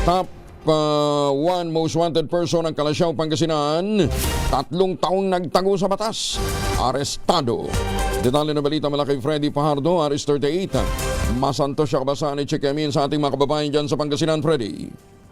Top 1 most wanted person ng Kalasyaw, Pangasinan. 3 taong nagtago sa batas. Arestado. Detalye ng balita mula kay Freddy Pajardo, Aris 38. Masanto siya kabasaan ni Chikamin sa ating mga kababayan dyan sa Pangasinan, Freddy.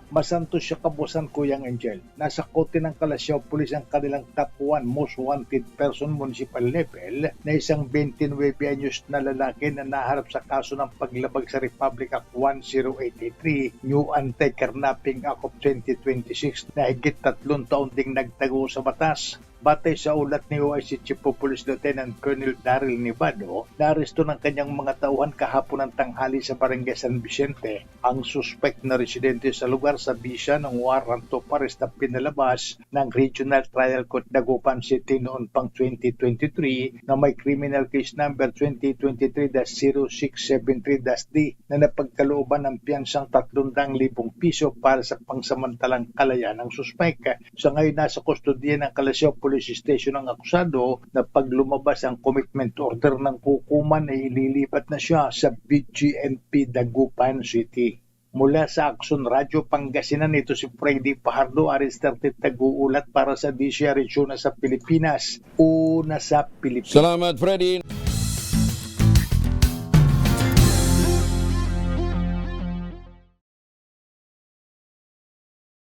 Masanto siya kabusan, Kuyang Angel. Nasa kote ng Kalasyaw Police ang kanilang top 1 most wanted person municipal level na isang 29 anyos na lalaki na naharap sa kaso ng paglabag sa Republic Act 1083, New Anti-Kidnapping Act of 2026 na higit 3 taon ding nagtago sa batas. Batay sa ulat ni OIC Chief of Police Lieutenant Colonel Daryl Nivado, naaresto ng kanyang mga tauhan kahapon ng tanghali sa Barangay San Vicente ang suspect na residente sa lugar sa bisa ng warrant of arrest na pinalabas ng Regional Trial Court Dagupan City noon pang 2023 na may criminal case number 2023-0673-D na napagkalooban ng piyansang 300,000 piso para sa pangsamantalang kalayaan ng suspect. Sa ngayon nasa kustodiya ng Kalasyaw Police Station ang akusado na pag lumabas ang commitment order ng hukuman ay ililipat na siya sa BGNP Dagupan City. Mula sa Action Radio Pangasinan, ito si Freddy Pajardo, Aris 30, taguulat para sa DCR Region sa Pilipinas. Una sa Pilipinas. Salamat, Freddy.